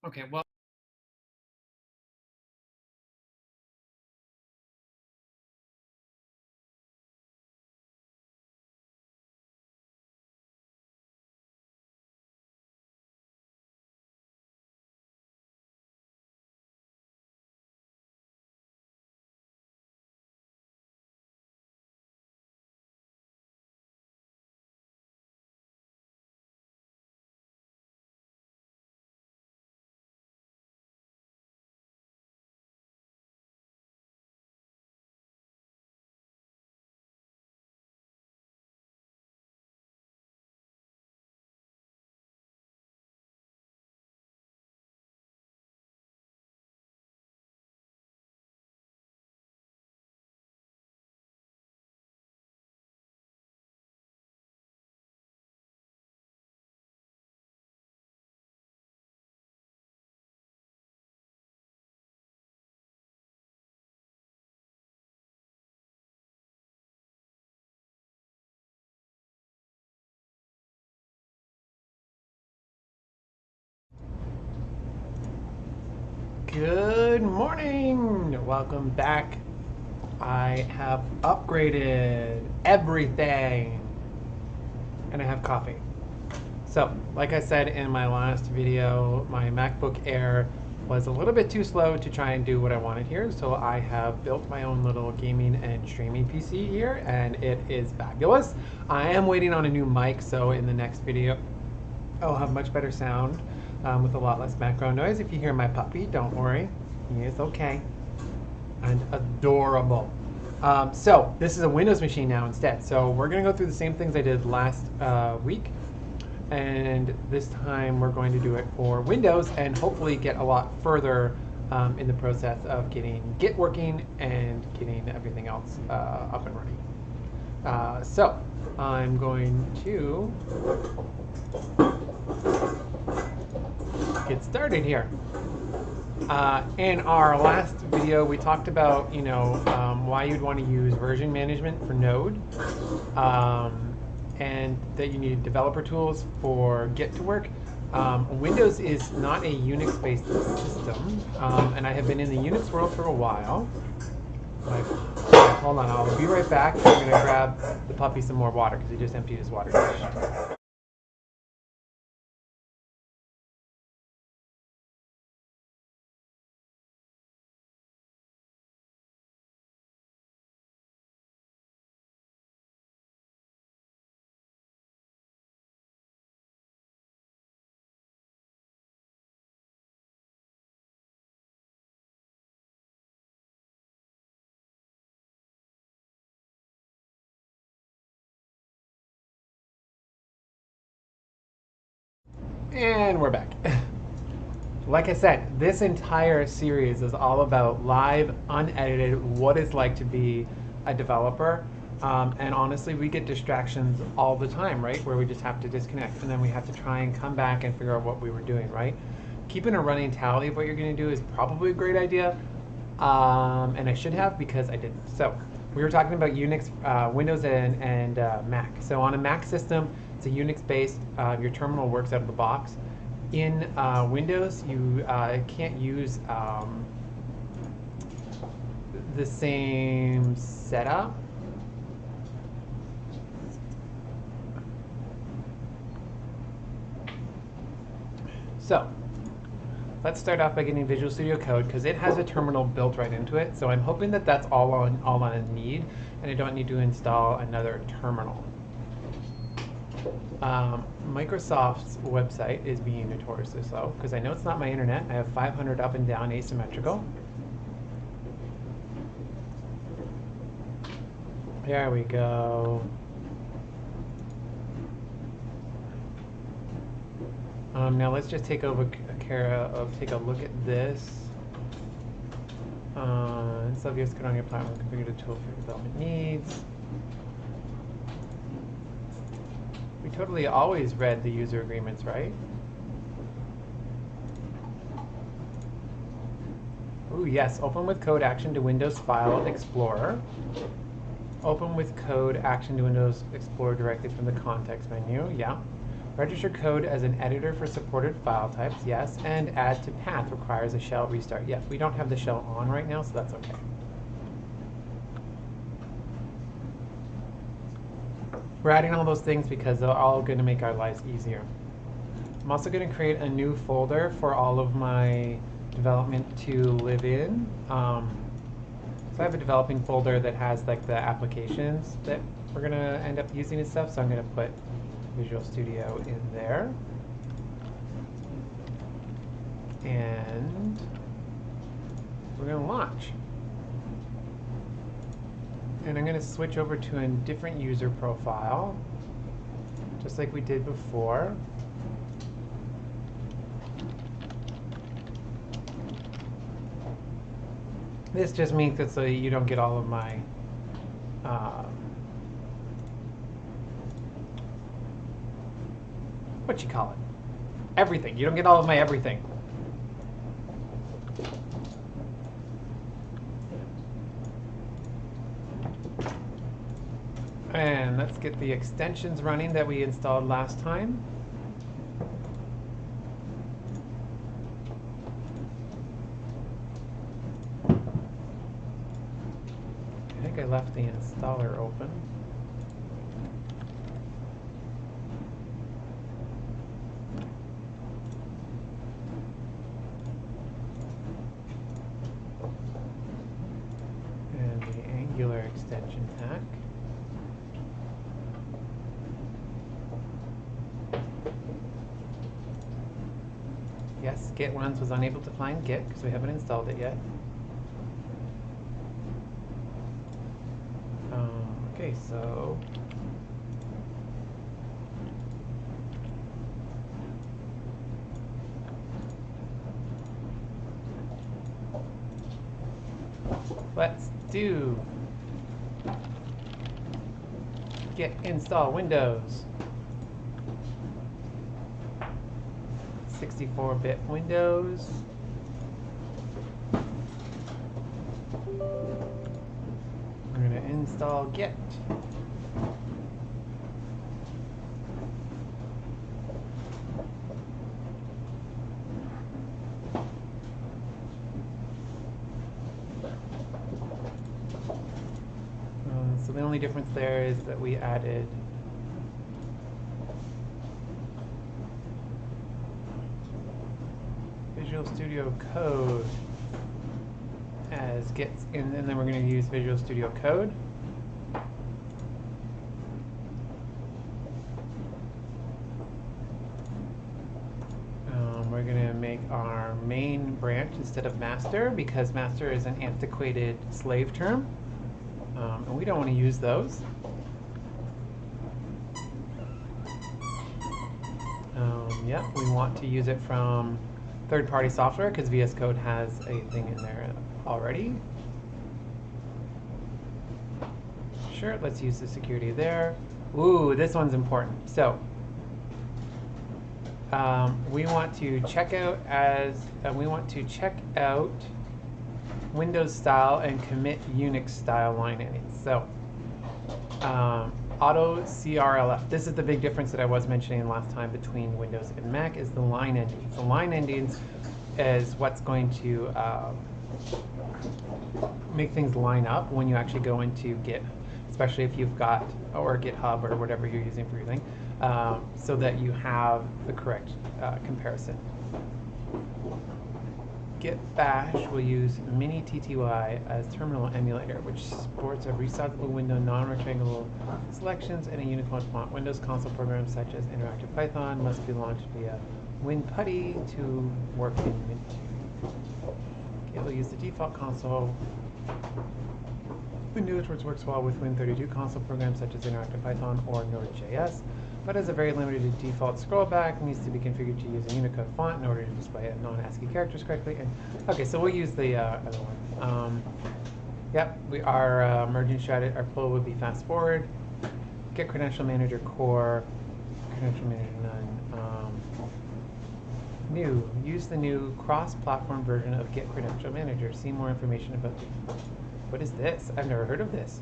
Okay, well, Good morning! Welcome back. I have upgraded everything and I have coffee. So, like I said in my last video, my MacBook Air was a little bit too slow to try and do what I wanted here, so I have built my own little gaming and streaming PC here, and it is fabulous. I am waiting on a new mic, so in the next video I'll have much better sound with a lot less background noise. If you hear my puppy, don't worry, he is okay and adorable. So this is a Windows machine now instead. So we're going to go through the same things I did last week, and this time we're going to do it for Windows and hopefully get a lot further in the process of getting Git working and getting everything else up and running. So I'm going to get started here. In our last video, we talked about why you'd want to use version management for Node, and that you need developer tools for Git to work. Windows is not a Unix-based system, and I have been in the Unix world for a while. Hold on, I'll be right back. I'm going to grab the puppy some more water because he just emptied his water dish. And we're back. Like I said, this entire series is all about live, unedited, what it's like to be a developer. And honestly, we get distractions all the time, right? Where we just have to disconnect and then we have to try and come back and figure out what we were doing, right? Keeping a running tally of what you're going to do is probably a great idea. And I should have because I didn't. So we were talking about Unix, Windows, and Mac. So on a Mac system, it's a Unix-based. Your terminal works out of the box. In Windows, you can't use the same setup. So let's start off by getting Visual Studio Code because it has a terminal built right into it. So I'm hoping that that's all I need, and I don't need to install another terminal. Microsoft's website is being notoriously slow because I know it's not my internet. I have 500 up and down asymmetrical. There we go. Now let's just take a look at this. Subjects code on your platform, configure the tool for development needs. We totally always read the user agreements, right? Ooh, yes, open with code action to Windows File Explorer. Open with code action to Windows Explorer directly from the context menu, yeah. Register code as an editor for supported file types, yes. And add to path requires a shell restart. Yes, we don't have the shell on right now, so that's okay. We're adding all those things because they're all going to make our lives easier. I'm also going to create a new folder for all of my development to live in. So I have a developing folder that has like the applications that we're going to end up using and stuff. So I'm going to put Visual Studio in there. And we're going to launch. And I'm going to switch over to a different user profile, just like we did before. This just means that so you don't get all of my what you call it? Everything. You don't get all of my everything. And let's get the extensions running that we installed last time. I think I left the installer open. And the Angular extension pack. Yes, Git once was unable to find Git because we haven't installed it yet. Okay, so let's do Git Install Windows. 64-bit Windows. We're going to install Git. So the only difference there is that we added Visual Studio Code as Git, and then we're going to use Visual Studio Code. We're going to make our main branch instead of master because master is an antiquated slave term, and we don't want to use those. Yeah, we want to use it from third-party software because VS Code has a thing in there already. Sure, let's use the security there. Ooh, this one's important. So we want to check out Windows style and commit Unix style line endings. So auto CRLF. This is the big difference that I was mentioning last time between Windows and Mac is the line endings. The line endings is what's going to make things line up when you actually go into Git, especially if you've got, or GitHub or whatever you're using for your thing, so that you have the correct comparison. Git Bash will use mini TTY as terminal emulator, which supports a resizable window, non-rectangular selections, and a uniform font. Windows console programs such as Interactive Python must be launched via WinPutty to work in Mint. It will use the default console. Windows works well with Win32 console programs such as Interactive Python or Node.js, but has a very limited default scroll back, needs to be configured to use a Unicode font in order to display non-ASCII characters correctly. And okay, so we'll use the other one. Yep, our merging strategy, our flow would be fast forward, Get Credential Manager core, Credential Manager none. New, use the new cross-platform version of Get Credential Manager. See more information about what is this? I've never heard of this.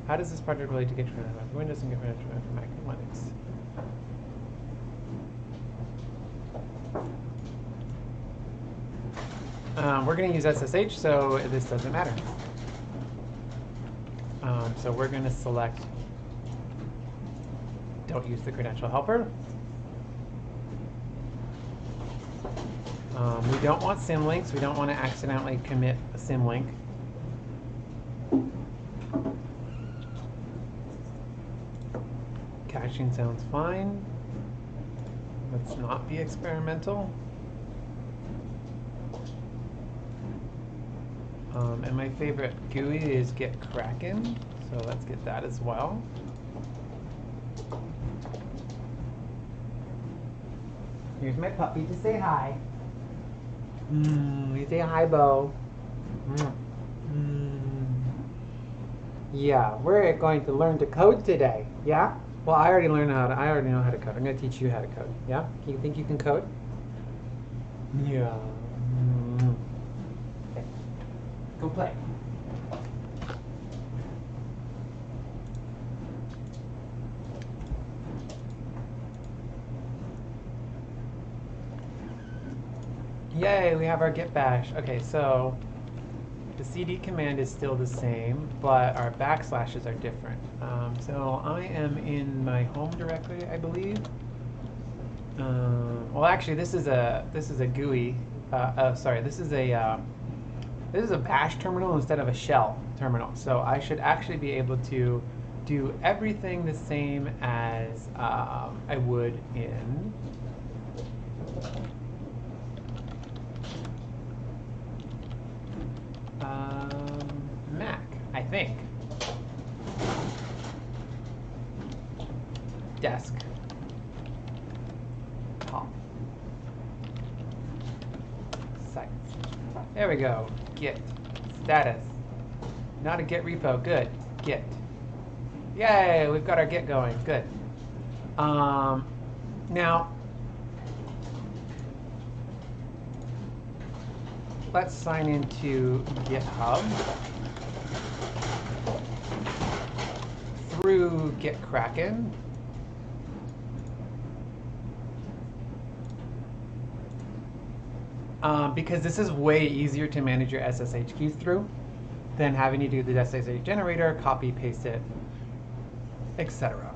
How does this project relate to Get Credential Manager for Windows and Get Credential Manager for Mac and Linux? We're going to use SSH, so this doesn't matter. So we're going to select don't use the credential helper. We don't want symlinks. We don't want to accidentally commit a symlink. Caching sounds fine. Let's not be experimental. And my favorite GUI is Get Kraken, so let's get that as well. Here's my puppy to say hi. You say hi, Bo. Yeah, we're going to learn to code today. Yeah? Well, I already know how to code. I'm going to teach you how to code. Yeah? Do you think you can code? Yeah. Okay. Go play. Yay, we have our git bash. Okay, so the cd command is still the same, but our backslashes are different. So I am in my home directory, I believe. Well, actually, this is a GUI. Sorry, this is a bash terminal instead of a shell terminal. So I should actually be able to do everything the same as I would in Mac, I think. Desk. Top. Sites. There we go. Git. Status. Not a Git repo. Good. Git. Yay! We've got our Git going. Good. Now, let's sign into GitHub through Get Kraken. Because this is way easier to manage your SSH keys through than having to do the SSH generator, copy, paste it, etc.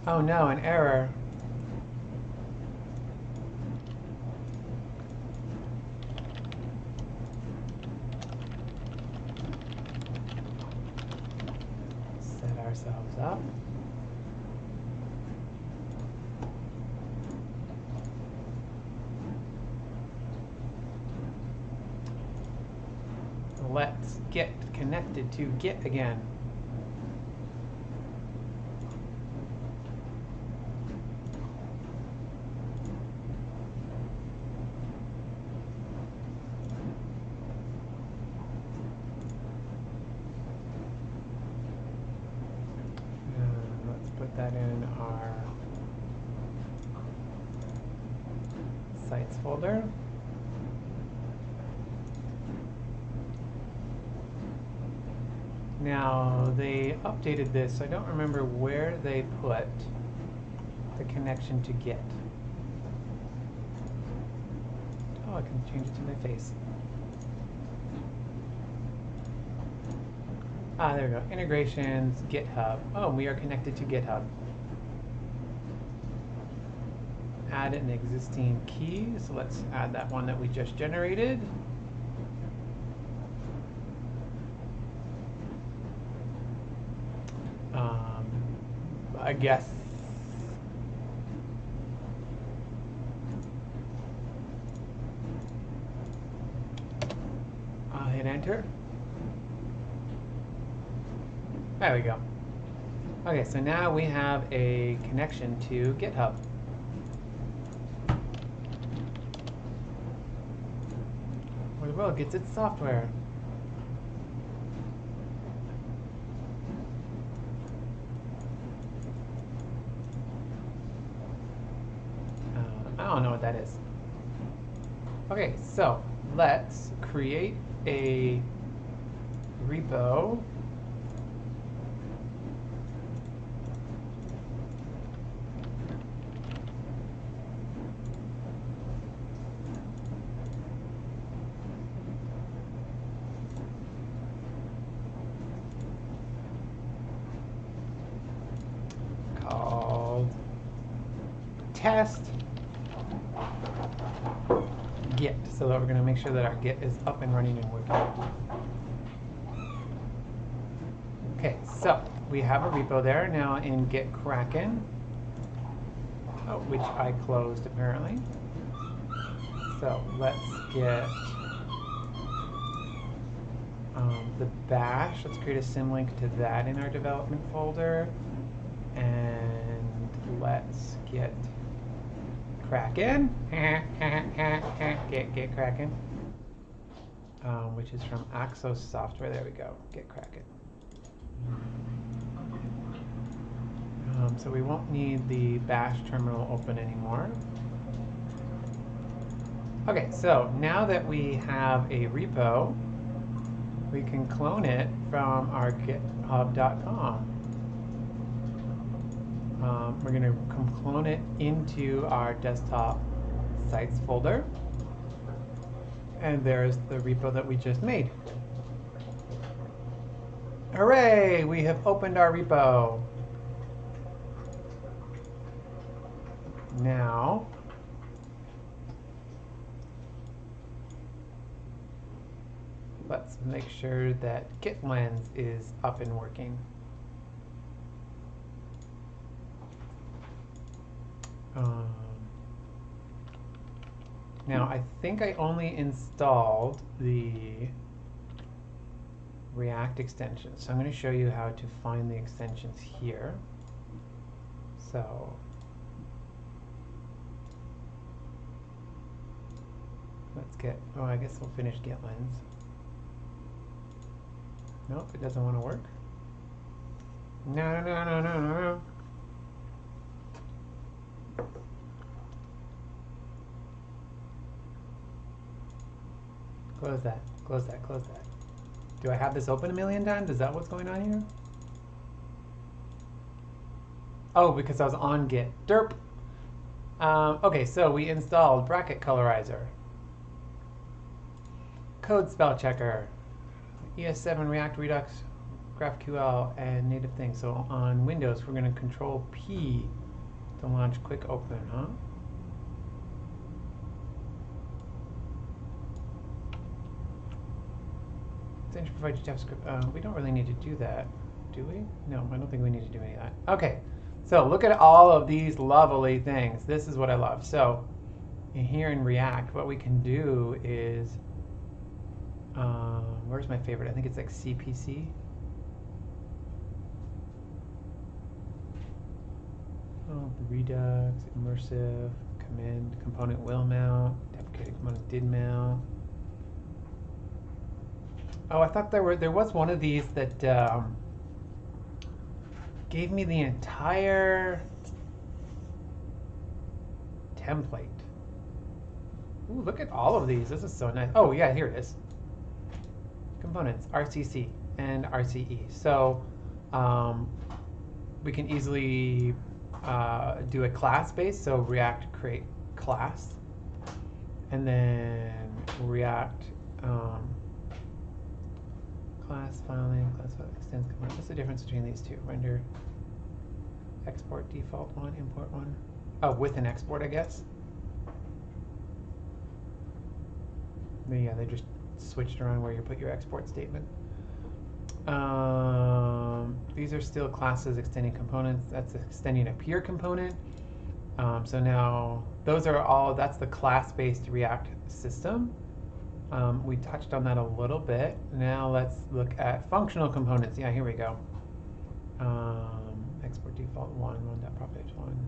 Oh no, an error. Set ourselves up. Let's get connected to Git again. That in our sites folder. Now they updated this, so I don't remember where they put the connection to Git. Oh, I can change it to my face. Ah, there we go. Integrations, GitHub. Oh, we are connected to GitHub. Add an existing key. So let's add that one that we just generated. I guess. I'll hit enter. There we go. Okay, so now we have a connection to GitHub. Where the world gets its software. I don't know what that is. Okay, so let's create a repo. test Git, so that we're going to make sure that our Git is up and running and working. Okay, so we have a repo there now in Get Kraken, which I closed apparently. So let's get the bash. Let's create a symlink to that in our development folder. And let's get Kraken. Get Kraken. Which is from Axos Software. There we go. Get Kraken. So we won't need the bash terminal open anymore. Okay, so now that we have a repo, we can clone it from our github.com. We're going to clone it into our desktop sites folder. And there's the repo that we just made. Hooray! We have opened our repo. Now, let's make sure that GitLens is up and working. Now, I think I only installed the React extension. So I'm going to show you how to find the extensions here. So let's get, oh, I guess we'll finish GitLens. Nope, it doesn't want to work. No. Close that, close that, close that. Do I have this open a million times? Is that what's going on here? Oh, because I was on Git. Derp. Okay, so we installed bracket colorizer, code spell checker, ES7 React Redux, GraphQL, and native things. So on Windows, we're going to Control P to launch quick open, huh? Extension provides JavaScript. We don't really need to do that, do we? No, I don't think we need to do any of that. Okay, so look at all of these lovely things. This is what I love. So here in React, what we can do is, where's my favorite? I think it's like CPC. Oh, Redux, immersive, command, component will mount, deprecated component did mount. Oh, I thought there was one of these that gave me the entire template. Ooh, look at all of these. This is so nice. Oh yeah, here it is. Components, RCC and RCE. So we can easily do a class base. So React create class, and then React class filing, class file extends command. What's the difference between these two? Render, export default one, import one. Oh, with an export, I guess. Yeah, they just switched around where you put your export statement. These are still classes extending components. That's extending a peer component. So now those are all, that's the class-based React system. We touched on that a little bit. Now let's look at functional components. Yeah, here we go. Export default one.properties one.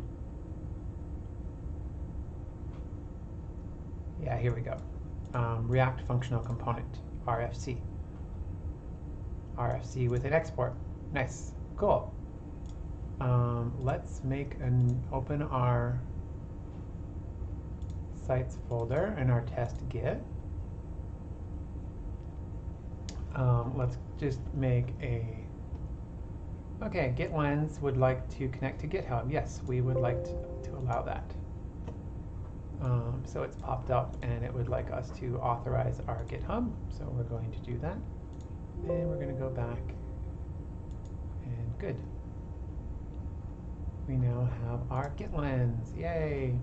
Yeah, here we go. React functional component, RFC. RFC with an export. Nice, cool. Let's open our sites folder and our test Git. Let's just make okay, GitLens would like to connect to GitHub. Yes, we would like to allow that. So it's popped up and it would like us to authorize our GitHub. So we're going to do that. And we're going to go back and good. we now have our Git lens. Yay!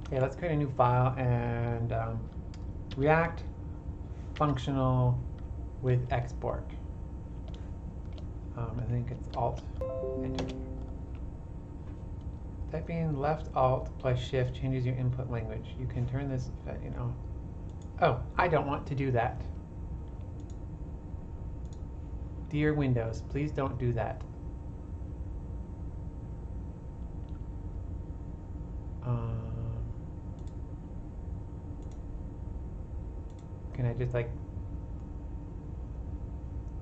Okay, let's create a new file and React functional with export. I think it's Alt, Enter. Typing left Alt plus Shift changes your input language. You can turn this, Oh, I don't want to do that. Dear Windows, please don't do that. Can I just like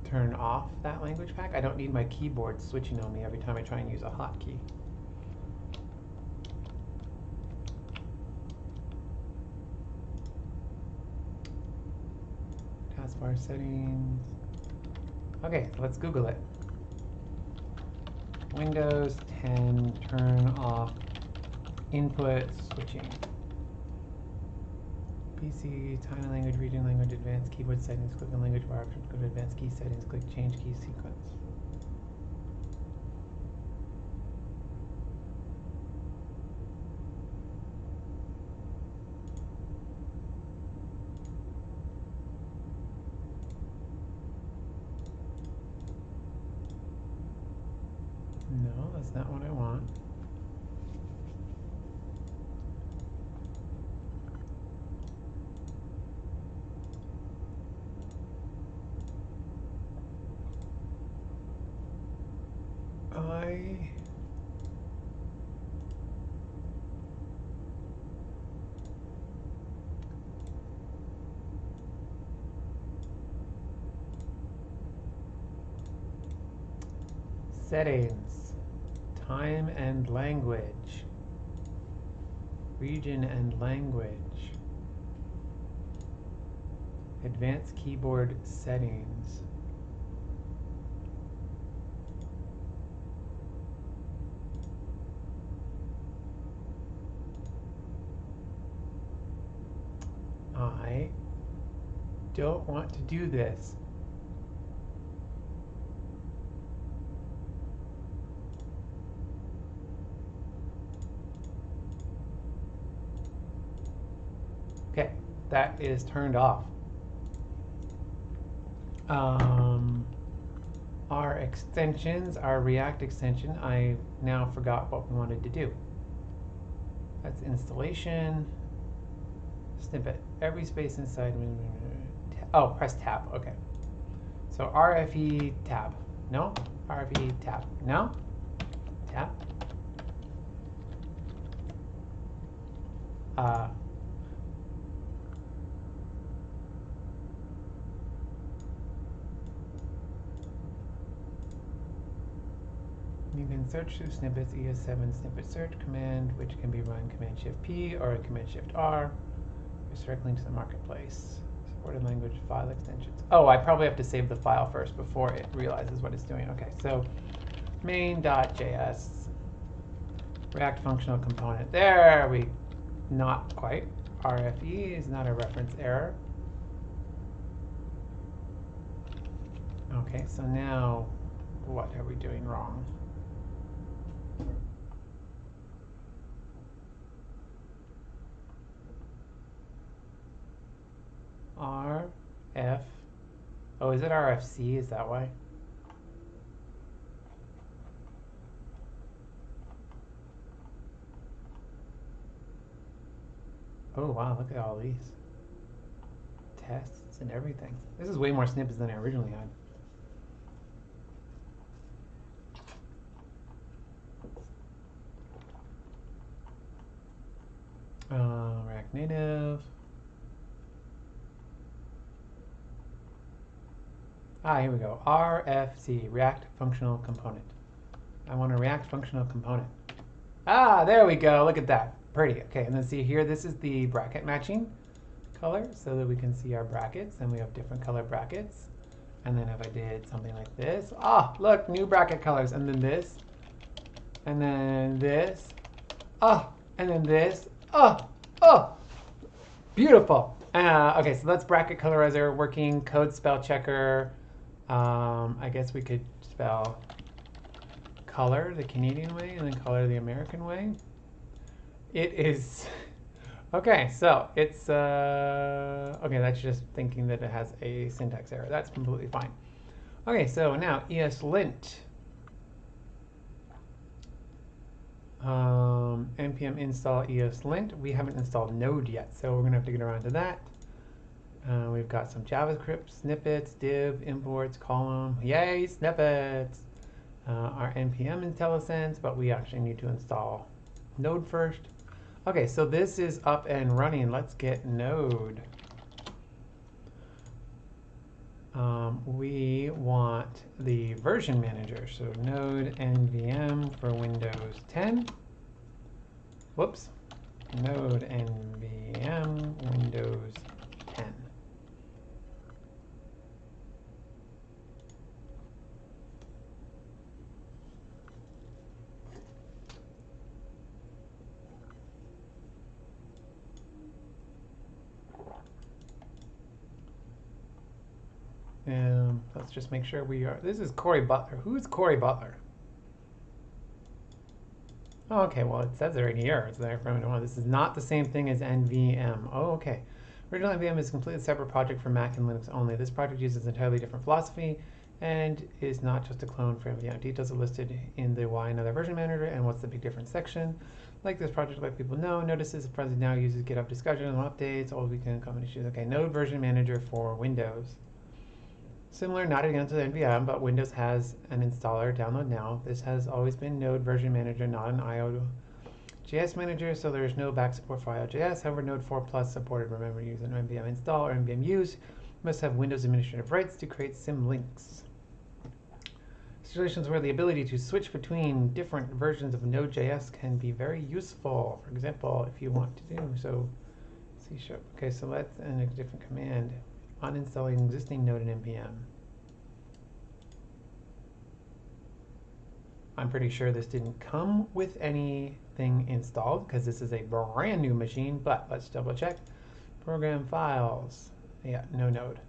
turn off that language pack? I don't need my keyboard switching on me every time I try and use a hotkey. Taskbar settings. Okay, so let's Google it. Windows 10 turn off input switching. PC, tiny language, reading language, advanced keyboard settings, click on language bar options, go to advanced key settings, click change key sequence. No, that's not what I want. Settings, time and language, region and language, advanced keyboard settings. I don't want to do this. Okay, that is turned off. Our extensions, our React extension, I now forgot what we wanted to do. That's installation, snippet, every space inside. Oh, press tab, okay. So RFE tab, no? RFE tab, no? Tab. You can search through snippets, ES7 snippet search command, which can be run Command-Shift-P or Command-Shift-R. You're circling to the marketplace. Supported language file extensions. Oh, I probably have to save the file first before it realizes what it's doing. Okay, so main.js, React functional component. There we, not quite. RFE is not a reference error. Okay, so now what are we doing wrong? RF. Oh, is it RFC? Is that why? Oh, wow, look at all these tests and everything. This is way more snippets than I originally had. React Native. Here we go. RFC, React Functional Component. I want a React Functional Component. There we go. Look at that. Pretty. Okay, and then see here, this is the bracket matching color so that we can see our brackets, and we have different color brackets. And then if I did something like this, look, new bracket colors, and then this, and then this, and then this, beautiful. Okay, so that's bracket colorizer working, code spell checker. I guess we could spell color the Canadian way and then color the American way. It is okay. So it's okay. That's just thinking that it has a syntax error. That's completely fine. Okay, so now Eslint. Npm Install Eslint. We haven't installed Node yet, so we're gonna have to get around to that. We've got some JavaScript snippets, div, imports, column. Yay, snippets! Our Npm Install Eslint, but we actually need to install Node first. Okay, so this is up and running. Let's get Node. We want the version manager. So Node Nvm for Windows 10. Whoops. Node Nvm Windows 10. Let's just make sure we are. This is Corey Butler. Who's Corey Butler? Oh, okay. Well, it says it right here. It's there for everyone to know. This is not the same thing as NVM. Oh, okay. Original NVM is a completely separate project for Mac and Linux only. This project uses an entirely different philosophy and is not just a clone for NVM. Details are listed in the Why Another Version Manager and What's the Big Difference section. Like this project, let people know. Notices the project now uses GitHub discussion and updates, old weekend common issues. Okay, Node Version Manager for Windows. Similar, not against the NVM, but Windows has an installer, download now. This has always been Node Version Manager, not an IO.js manager, so there is no back support for IO.js. However, Node 4 Plus supported. Remember, use an Nvm install or Nvm use. You must have Windows administrative rights to create symlinks. Situations where the ability to switch between different versions of Node.js can be very useful. For example, if you want to do so, C#. Okay, so let's enter a different command. Uninstalling existing node in npm. I'm pretty sure this didn't come with anything installed because this is a brand new machine, but let's double check. Program files. Yeah, no node.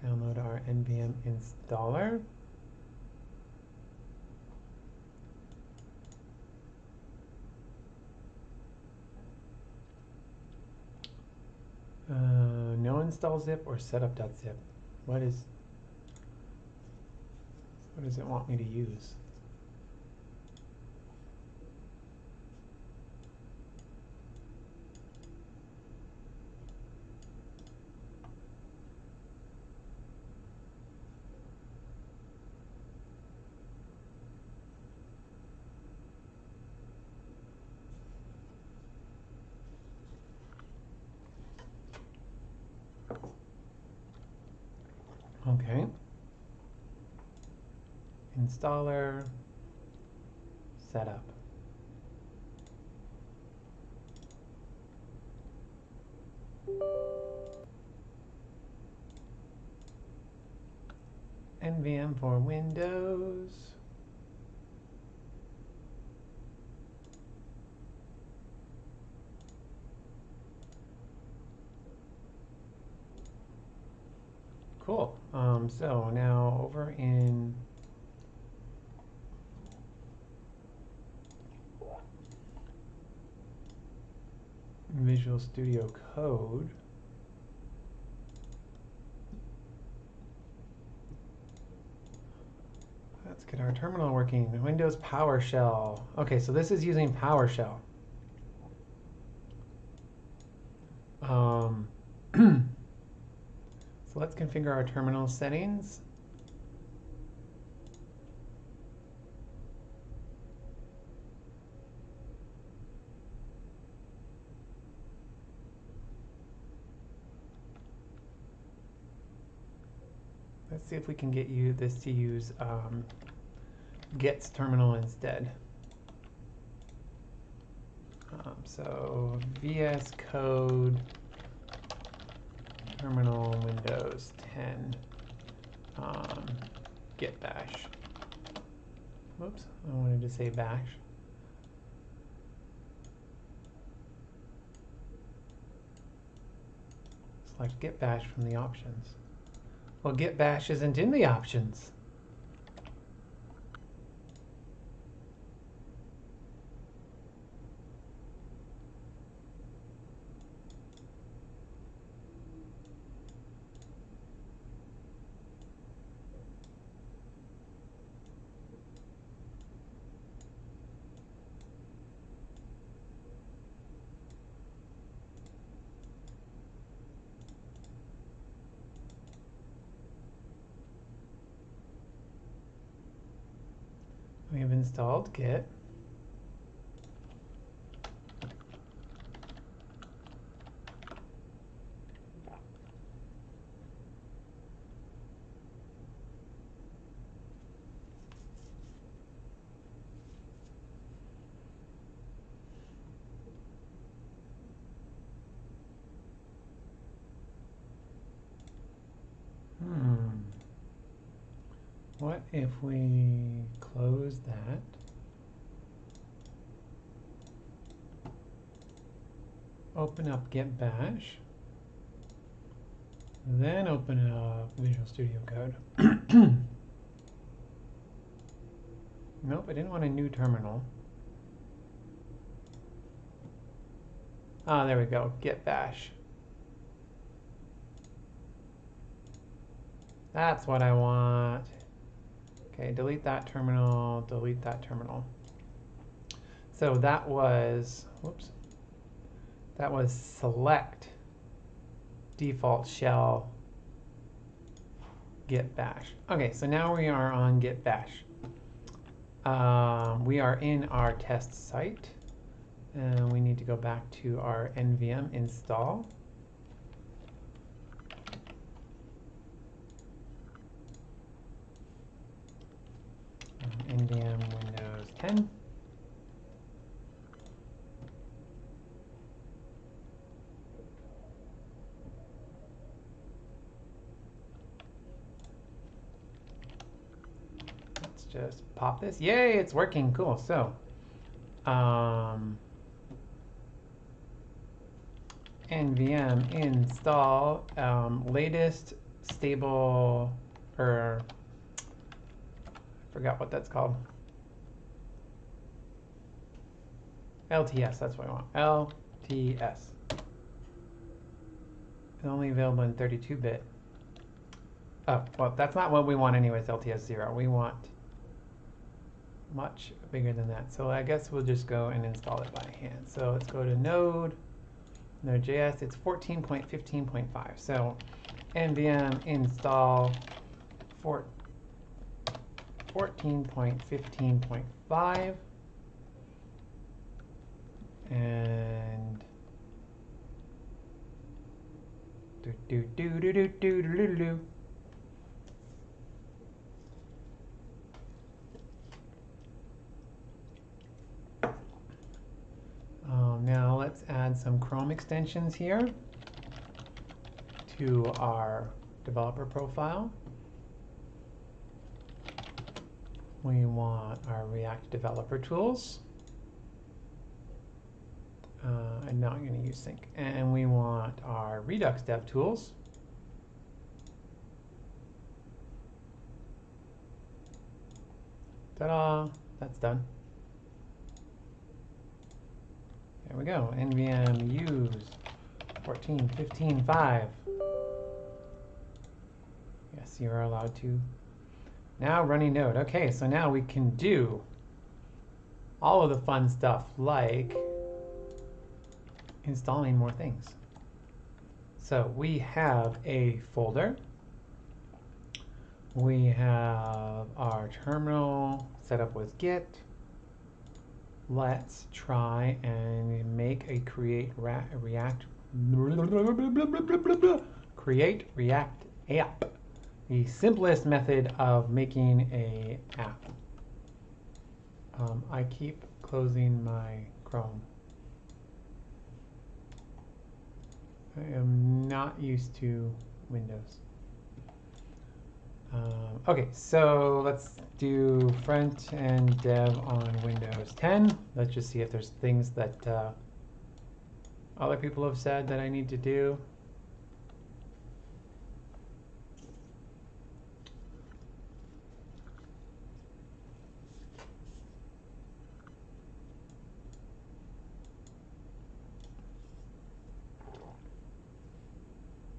Download our nvm installer. No install zip or setup.zip. What does it want me to use? Okay. Installer, setup. NVM for Windows. Cool. So now over in Visual Studio Code, let's get our terminal working. Windows PowerShell. Okay, so this is using PowerShell. So let's configure our terminal settings. Let's see if we can get this to use Get's terminal instead. So VS Code terminal Windows 10 Git bash. Whoops, I wanted to say bash. Select git bash from the options. Well, git bash isn't in the options. We have installed Git. What if we close that? Open up Git Bash, then open up Visual Studio Code. Nope, I didn't want a new terminal. Ah, there we go, Git Bash. That's what I want. Okay, delete that terminal, delete that terminal. So that was, whoops, that was select default shell git bash. Okay, so now we are on git bash. We are in our test site, and we need to go back to our nvm install. Nvm Windows 10. Let's just pop this. Yay, it's working. Cool. So, nvm install latest stable, or forgot what that's called. LTS, that's what I want. LTS. It's only available in 32-bit. Oh, well, that's not what we want anyways, LTS 0. We want much bigger than that. So I guess we'll just go and install it by hand. So let's go to Node.js. It's 14.15.5. So nvm install 14.15.5, and now let's add some Chrome extensions here to our developer profile. We want our React developer tools. I'm not going to use sync. And we want our Redux dev tools. Ta-da! That's done. There we go. nvm use 14.15.5. Yes, you are allowed to. Now running Node. Okay, so now we can do all of the fun stuff like installing more things. So we have a folder. We have our terminal set up with Git. Let's try and make a create React app. The simplest method of making a app. I keep closing my Chrome. I am not used to Windows. Okay, so let's do front end dev on Windows 10. Let's just see if there's things that other people have said that I need to do.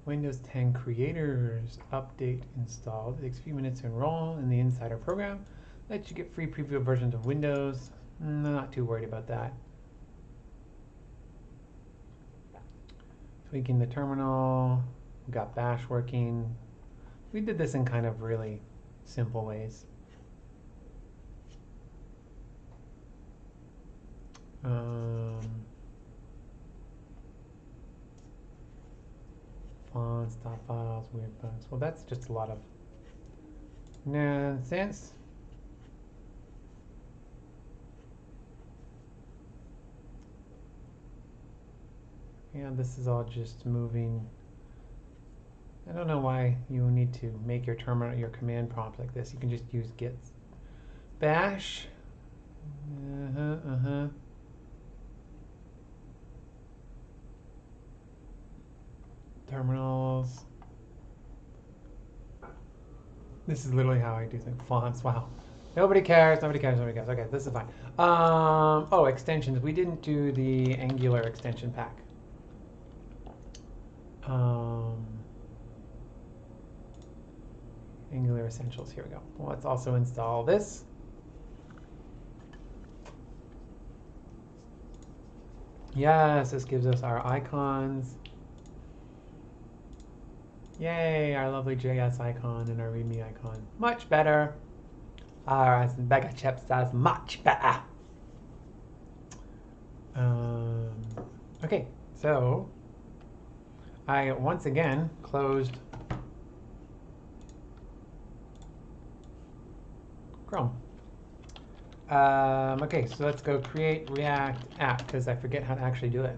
Windows 10 creators update installed. It takes a few minutes to enroll in the Insider program. Lets you get free preview versions of Windows. Not too worried about that. Tweaking the terminal. We got Bash working. We did this in kind of really simple ways. Fonts, dot files, weird bugs. Well, that's just a lot of nonsense. Yeah, this is all just moving. I don't know why you need to make your terminal, your command prompt like this. You can just use git bash. Terminals. This is literally how I do things. Fonts, wow. Nobody cares, nobody cares, nobody cares. Okay, this is fine. Oh, extensions. We didn't do the Angular extension pack. Angular Essentials, here we go. Well, let's also install this. Yes, this gives us our icons. Yay, our lovely JS icon and our README icon. Much better. Our Mega Chip says much better. Okay, so I once again closed Chrome. Okay, so let's go create React app because I forget how to actually do it.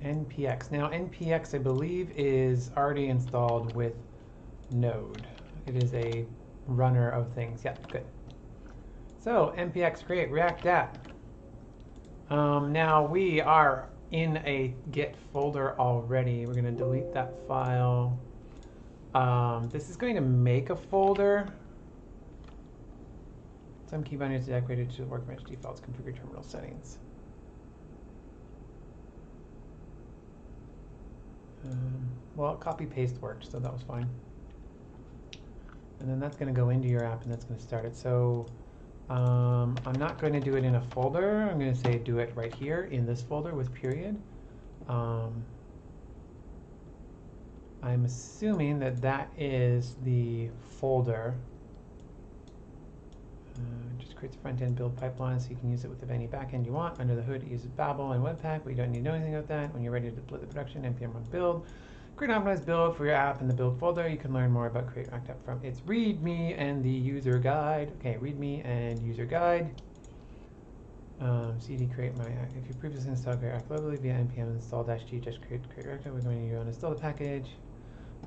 npx. Now npx I believe is already installed with Node. It is a runner of things. Yeah, good. So npx create React app. Now we are in a Git folder already. We're going to delete that file. This is going to make a folder. Some key bindings decorated to workbench defaults, configure terminal settings. Well, copy paste worked, so that was fine. And then that's going to go into your app and that's going to start it. So I'm not going to do it in a folder. I'm going to say do it right here in this folder with period. I'm assuming that that is the folder. Just creates a front-end build pipeline so you can use it with any backend you want. Under the hood, it uses Babel and Webpack, but you don't need to know anything about that. When you're ready to deploy the production, npm run build. Create an optimized build for your app in the build folder. You can learn more about Create React App from its README and the user guide. Okay, README and user guide. cd create my app. If you previously installed Create React locally via npm install -g just create React App, we're going to uninstall the package.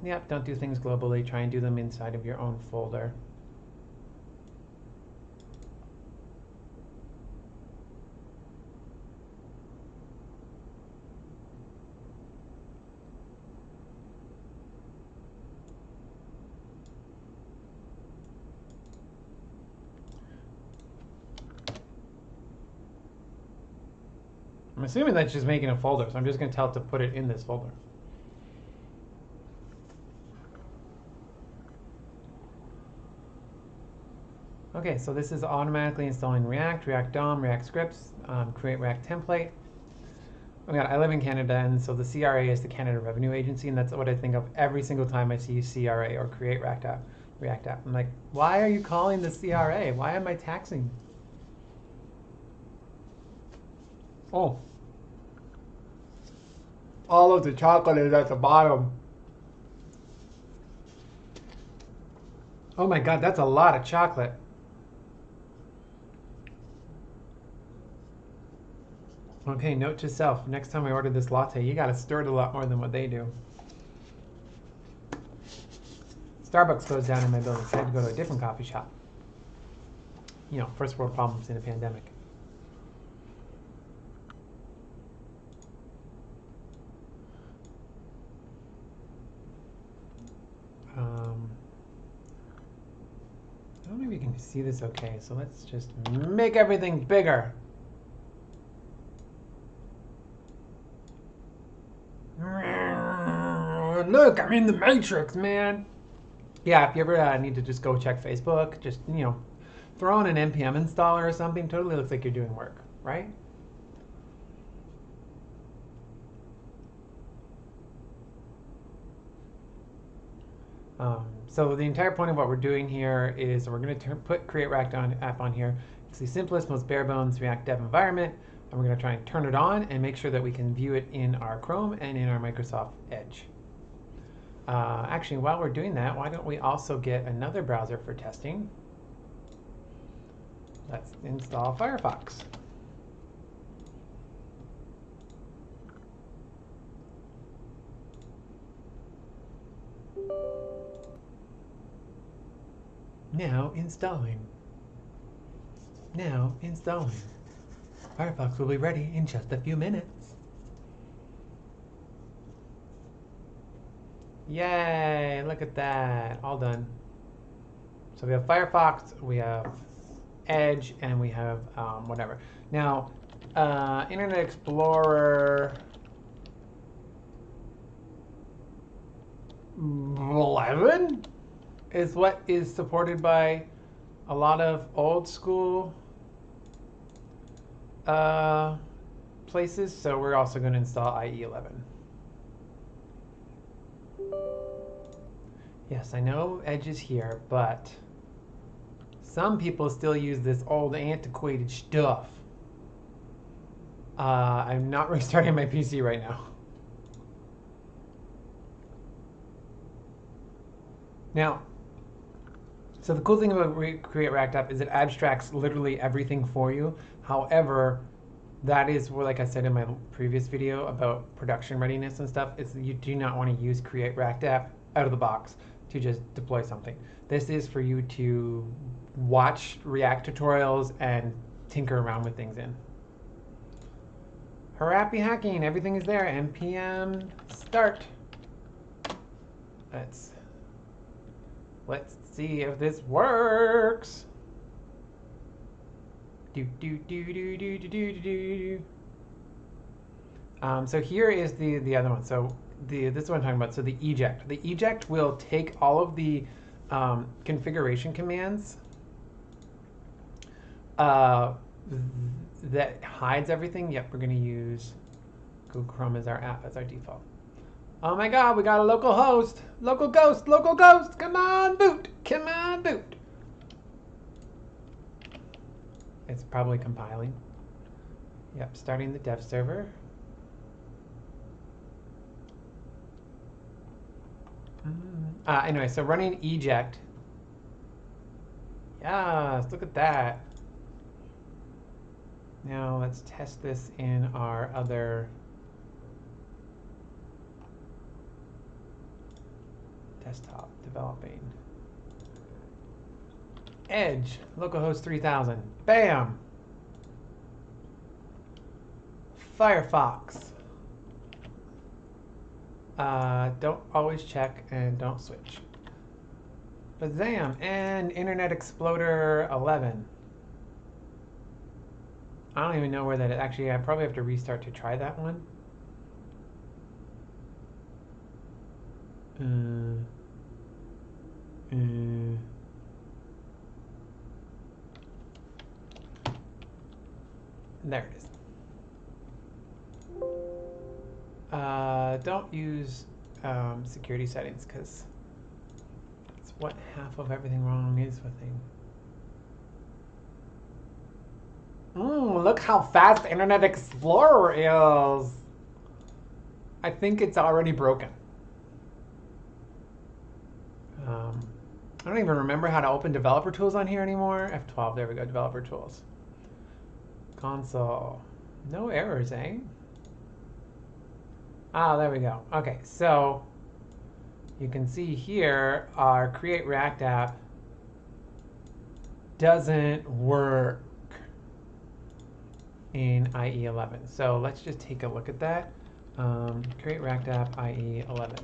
Yep, don't do things globally. Try and do them inside of your own folder. I'm assuming that's just making a folder, so I'm just going to tell it to put it in this folder. Okay, so this is automatically installing React, React DOM, React scripts, create React template. Oh my God, I live in Canada, and so the CRA is the Canada Revenue Agency, and that's what I think of every single time I see CRA or create React app. I'm like, why are you calling the CRA? Why am I taxing? Oh. All of the chocolate is at the bottom. Oh my God, that's a lot of chocolate. Okay, note to self, next time I order this latte, you gotta stir it a lot more than what they do. Starbucks goes down in my building, so I had to go to a different coffee shop. You know, first world problems in a pandemic. I don't know if you can see this okay, so let's just make everything bigger. look, I'm in the Matrix, man. Yeah, if you ever need to just go check Facebook, just, throw on an Npm installer or something. Totally looks like you're doing work, right? So the entire point of what we're doing here is we're going to put Create React app on here. It's the simplest, most bare bones React dev environment, and we're going to try and turn it on and make sure that we can view it in our Chrome and in our Microsoft Edge. Actually, while we're doing that, why don't we also get another browser for testing? Let's install Firefox. Now installing. Now installing. Firefox will be ready in just a few minutes. Yay, look at that, all done. So we have Firefox, we have Edge, and we have whatever. Now, Internet Explorer 11 is what is supported by a lot of old school places, so we're also going to install IE 11. Yes, I know Edge is here, but some people still use this old antiquated stuff. I'm not restarting my PC right now. Now, so the cool thing about Create React App is it abstracts literally everything for you. However, that is where, like I said in my previous video about production readiness and stuff, is you do not want to use Create React App out of the box to just deploy something. This is for you to watch React tutorials and tinker around with things in. Happy hacking, everything is there. npm start. Let's see if this works. So here is the other one. So this is what I'm talking about. So the eject. The eject will take all of the configuration commands that hides everything. Yep, we're going to use Google Chrome as our app, as our default. Oh my God, we got a local host. Local ghost, local ghost. Come on, boot. Come on, boot. It's probably compiling. Yep, starting the dev server. Anyway, so running eject. Yes, look at that. Now let's test this in our other desktop developing. Edge, localhost 3000. Bam! Firefox. Don't always check and don't switch. Bazam! And Internet Explorer 11. I don't even know where that is. Actually, I probably have to restart to try that one. There it is. Don't use security settings because that's what half of everything wrong is with things. Look how fast Internet Explorer is. I think it's already broken. I don't even remember how to open developer tools on here anymore. F12, there we go, developer tools. Console. No errors, eh? Ah, there we go. Okay, so you can see here our Create React app doesn't work in IE 11. So let's just take a look at that. Create React app IE 11.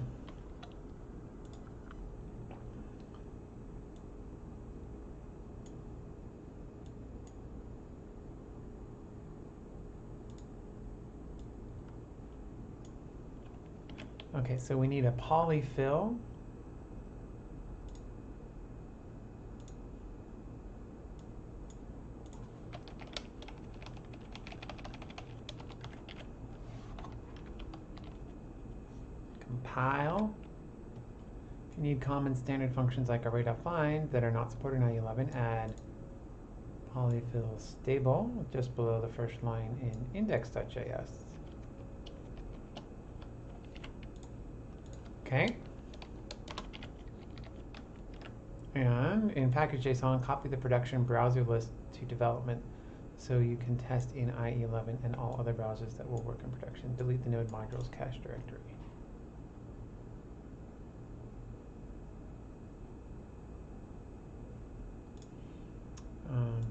Okay, so we need a polyfill. Compile. If you need common standard functions like array.find that are not supported in IE11, add polyfill stable just below the first line in index.js. Okay. And in package.json, copy the production browser list to development so you can test in IE11 and all other browsers that will work in production. Delete the node modules cache directory.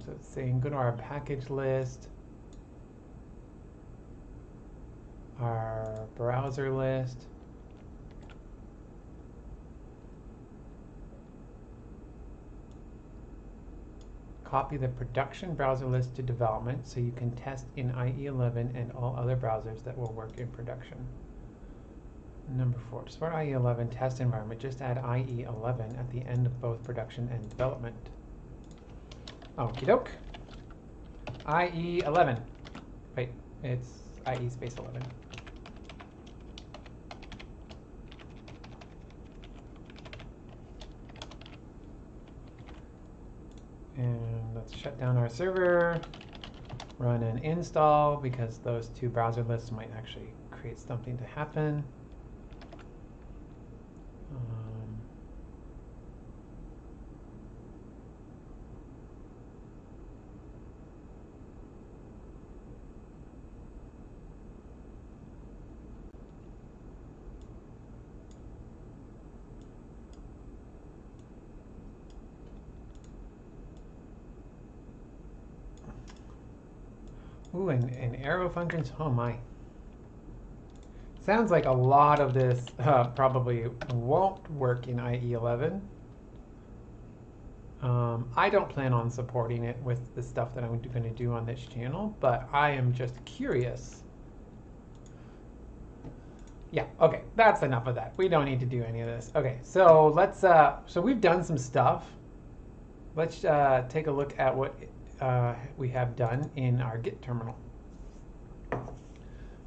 So it's saying go to our package list, our browser list, copy the production browser list to development so you can test in IE11 and all other browsers that will work in production. Number 4, to support IE11 test environment, just add IE11 at the end of both production and development. Okie doke. IE11. Wait, it's IE space 11. And let's shut down our server, run an install, because those two browser lists might actually create something to happen. Ooh, and arrow functions, oh my. Sounds like a lot of this probably won't work in IE11. I don't plan on supporting it with the stuff that I'm going to do on this channel, but I am just curious. Yeah, okay, that's enough of that. We don't need to do any of this. Okay, so let's, so we've done some stuff. Let's take a look at what we have done in our Git terminal.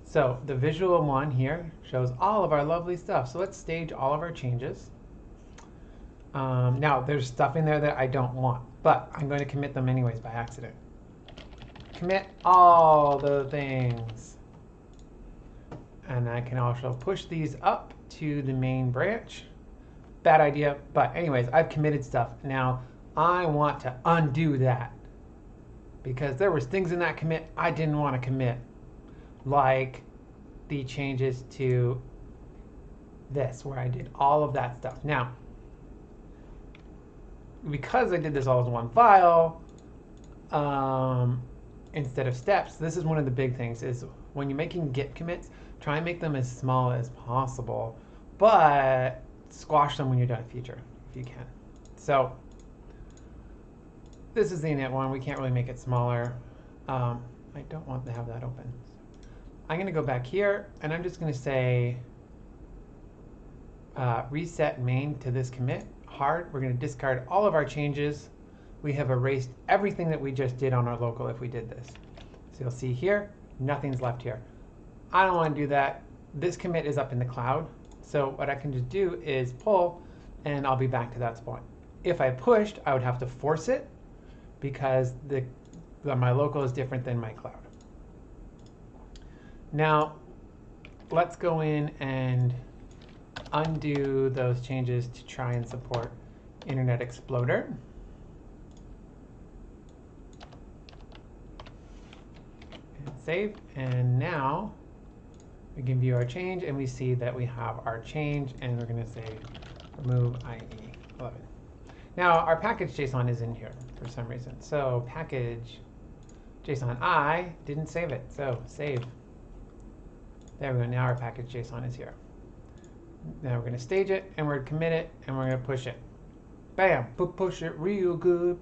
So the visual one here shows all of our lovely stuff. So let's stage all of our changes. Now there's stuff in there that I don't want, but I'm going to commit them anyways by accident. Commit all the things. And I can also push these up to the main branch. Bad idea, but anyways, I've committed stuff. Now I want to undo that because there was things in that commit I didn't want to commit, like the changes to this where I did all of that stuff. Now, because I did this all as one file instead of steps, this is one of the big things is when you're making Git commits, try and make them as small as possible, but squash them when you're done in future if you can. So this is the init one. We can't really make it smaller. I don't want to have that open. I'm going to go back here, and I'm just going to say reset main to this commit hard. We're going to discard all of our changes. We have erased everything that we just did on our local if we did this. So you'll see here, nothing's left here. I don't want to do that. This commit is up in the cloud. So what I can just do is pull, and I'll be back to that spot. If I pushed, I would have to force it because my local is different than my cloud. Now, let's go in and undo those changes to try and support Internet Explorer. And save. And now we can view our change, and we see that we have our change, and we're going to say remove IE11. Now, our package JSON is in here for some reason. So package JSON, I didn't save it, so save. There we go. Now our package JSON is here. Now we're going to stage it, and we're going to commit it, and we're going to push it. Bam! Push it real good.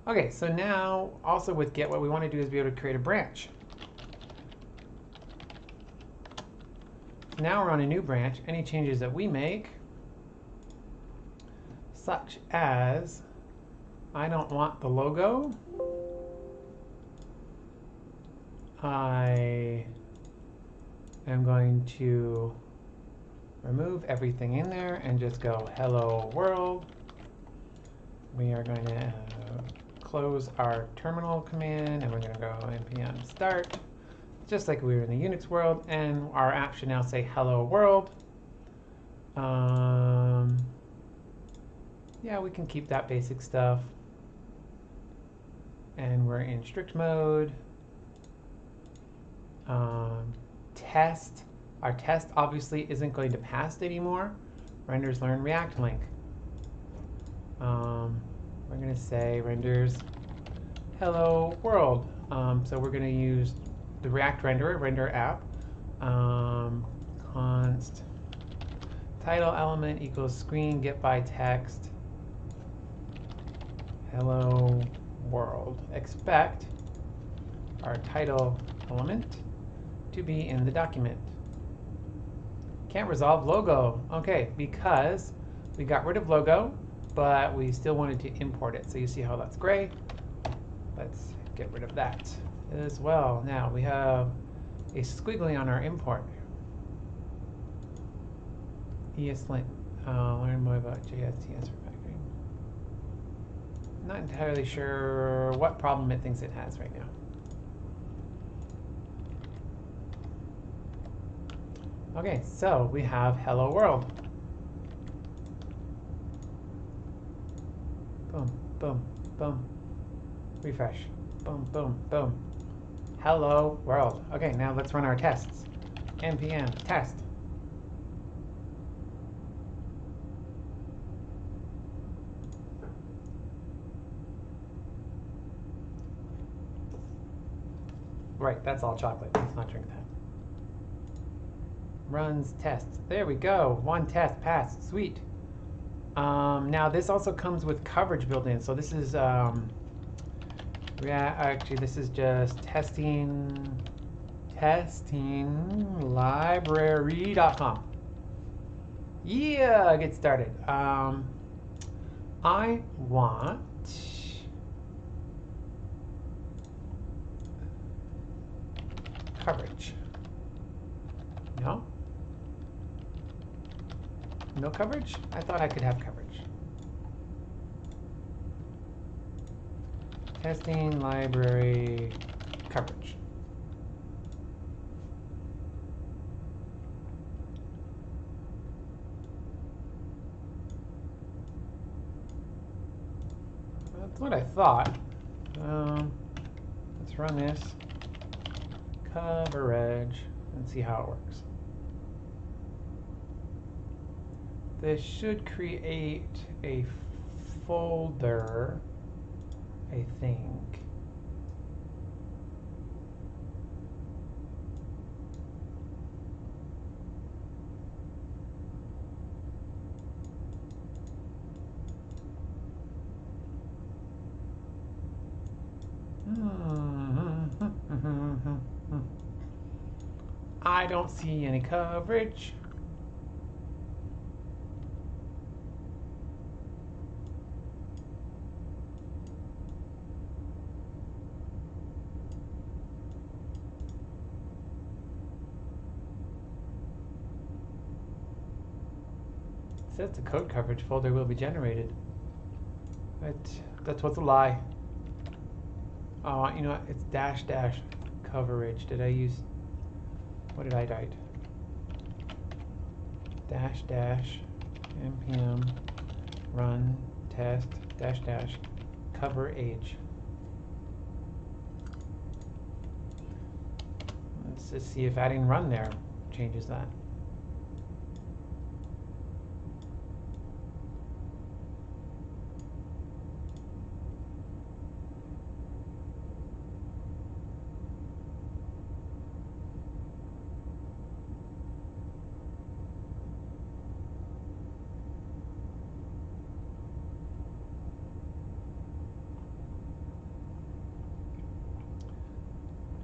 Okay, so now also with Git, what we want to do is be able to create a branch. Now we're on a new branch. Any changes that we make, such as I don't want the logo. I am going to remove everything in there and just go hello world. We are going to close our terminal command and we're going to go npm start, just like we were in the Unix world, and our app should now say hello world. Yeah, we can keep that basic stuff. And we're in strict mode. Test. Our test obviously isn't going to pass anymore. Renders learn React link. We're going to say renders hello world. So we're going to use the React renderer, render app. Const title element equals screen get by text hello world. Expect our title element to be in the document. Can't resolve logo. Okay, because we got rid of logo, but we still wanted to import it. So you see how that's gray. Let's get rid of that as well. Now we have a squiggly on our import. Eslint. Learn more about JSTS refactoring. Not entirely sure what problem it thinks it has right now. Okay, so we have hello world. Boom, boom, boom. Refresh. Boom, boom, boom. Hello world. Okay, now let's run our tests. npm test. Right, that's all chocolate. Let's not drink that. Runs tests. There we go. One test passed. Sweet. Now this also comes with coverage built in. So this is actually this is just testing library.com. Yeah, get started. I want coverage. No? No coverage? I thought I could have coverage. Testing library coverage. That's what I thought. Let's run this coverage and see how it works. This should create a folder, I think. I don't see any coverage. It says the code coverage folder will be generated. But that's what's a lie. Oh, you know what? It's dash dash coverage. Did I use... What did I write? Dash dash npm run test dash dash cover age. Let's just see if adding run there changes that.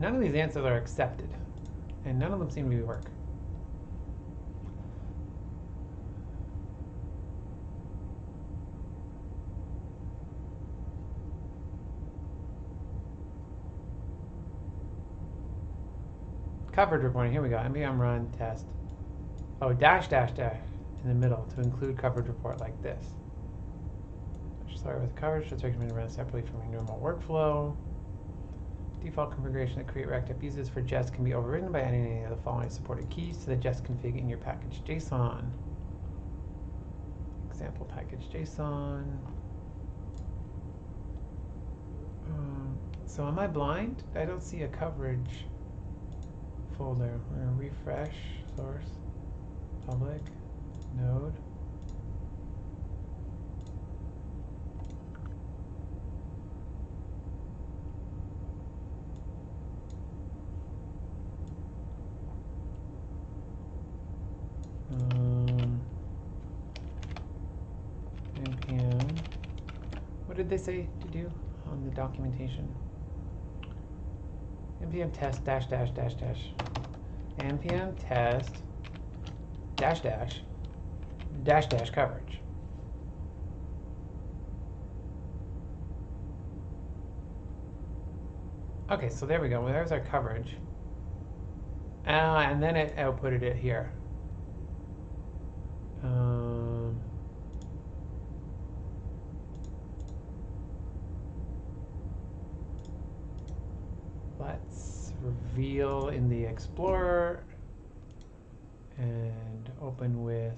None of these answers are accepted, and none of them seem to work. Coverage reporting. Here we go. npm run test. Oh, dash dash dash in the middle to include coverage report like this. Start with coverage. It's recommended to run separately from your normal workflow. Default configuration that create react app uses for Jest can be overridden by adding any of the following supported keys to the Jest config in your package JSON. Example package JSON. So am I blind? I don't see a coverage folder. We're going to refresh source, public, node. Npm. What did they say to do on the documentation? Npm test dash dash dash dash. Npm test dash dash dash dash coverage. Okay, so there we go. Well, there's our coverage. And then it outputted it here. Let's reveal in the Explorer and open with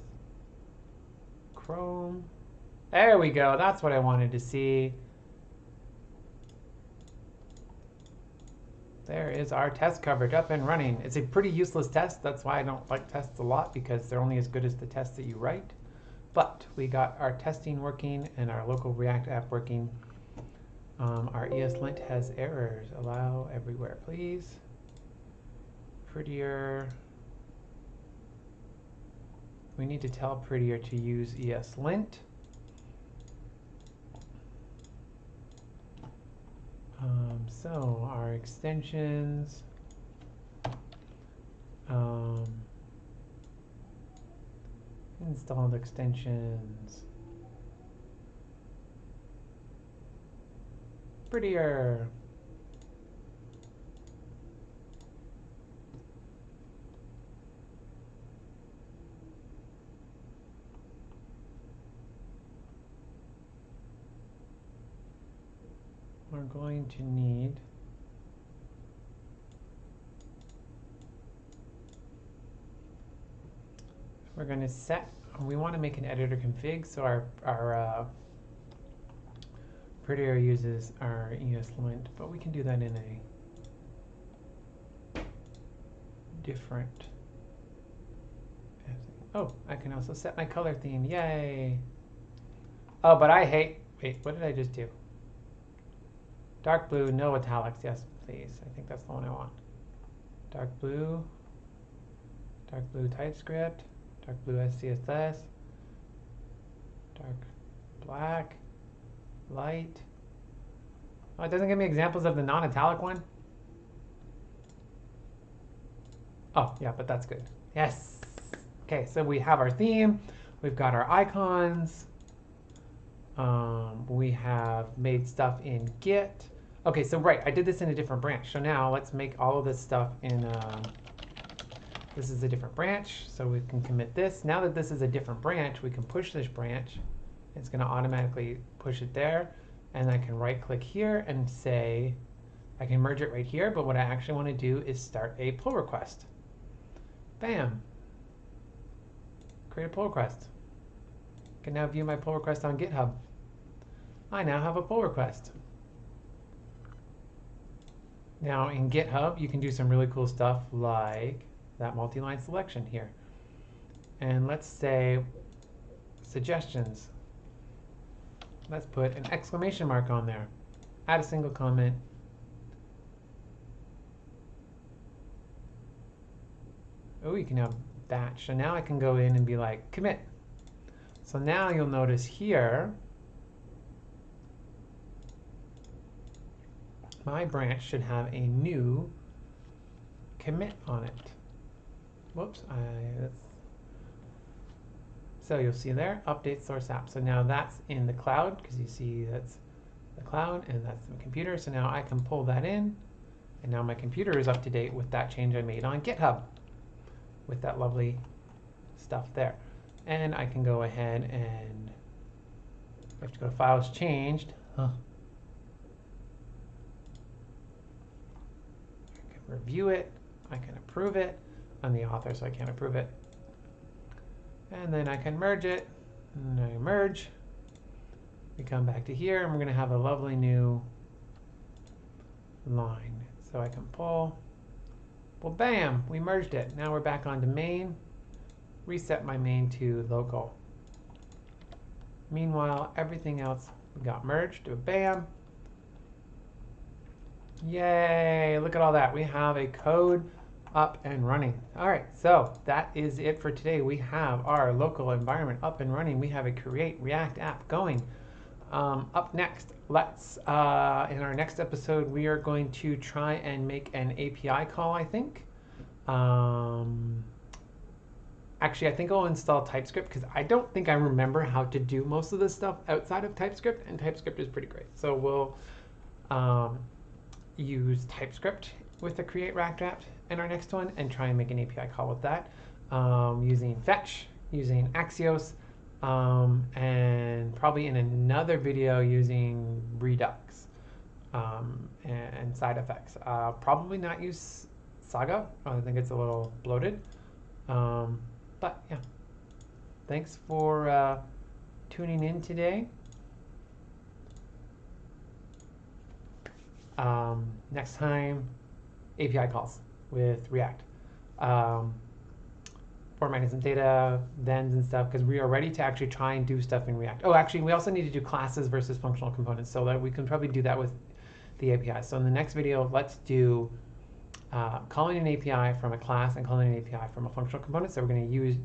Chrome. There we go. That's what I wanted to see. There is our test coverage up and running. It's a pretty useless test. That's why I don't like tests a lot, because they're only as good as the tests that you write. But we got our testing working and our local React app working. Our Eslint has errors. Allow everywhere, please. Prettier. We need to tell Prettier to use Eslint. So our extensions. Installed extensions. Prettier. We're going to need we're going to set, we want to make an editor config, so our Prettier uses our Eslint, but we can do that in a different. Oh, I can also set my color theme. Yay! Oh, but I hate. Wait, what did I just do? Dark blue, no italics. Yes, please. I think that's the one I want. Dark blue TypeScript, dark blue SCSS, dark black, light. Oh, it doesn't give me examples of the non-italic one? Oh, yeah, but that's good. Yes. Okay, so we have our theme. We've got our icons. We have made stuff in Git. Okay, so right, I did this in a different branch. So now let's make all of this stuff in, this is a different branch, so we can commit this. Now that this is a different branch, we can push this branch. It's gonna automatically push it there. And I can right click here and say, I can merge it right here, but what I actually wanna do is start a pull request. Bam. Create a pull request. Can now view my pull request on GitHub. I now have a pull request. Now in GitHub, you can do some really cool stuff like that multi-line selection here. And let's say suggestions. Let's put an exclamation mark on there. Add a single comment. Oh, you can have batch. So now I can go in and be like, commit. So now you'll notice here, my branch should have a new commit on it. Whoops. So you'll see there, update source app. So now that's in the cloud, because you see that's the cloud and that's the computer. So now I can pull that in And now my computer is up to date with that change I made on GitHub with that lovely stuff there. And I can go ahead and I have to go to Files Changed. I can review it. I can approve it. I'm the author, so I can't approve it. And then I can merge it. And I merge. We come back to here, and we're going to have a lovely new line. So I can pull. Well, bam, we merged it. Now we're back onto main. Reset my main to local. Meanwhile, everything else got merged. Bam. Yay, look at all that. We have a code up and running. All right, so that is it for today. We have our local environment up and running. We have a Create React app going. Up next, let's, in our next episode, we are going to try and make an API call, I think. Actually, I think I'll install TypeScript because I don't think I remember how to do most of this stuff outside of TypeScript, and TypeScript is pretty great. So we'll use TypeScript with the Create React app in our next one and try and make an API call with that using Fetch, using Axios, and probably in another video using Redux and side effects. Probably not use Saga. I think it's a little bloated. But yeah, thanks for tuning in today. Next time, API calls with React. Formatting some data, thens and stuff, because we are ready to actually try and do stuff in React. Oh, actually, we also need to do classes versus functional components, so that we can probably do that with the API. So in the next video, let's do calling an API from a class and calling an API from a functional component. So we're going to use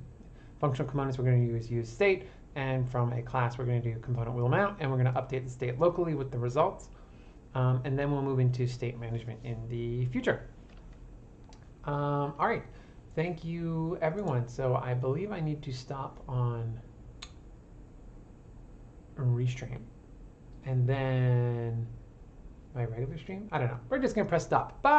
functional components, we're going to use state, and from a class, we're going to do component will mount, and we're going to update the state locally with the results. And then we'll move into state management in the future. All right. Thank you, everyone. So I believe I need to stop on restream. And then my regular stream? I don't know. We're just going to press stop. Bye.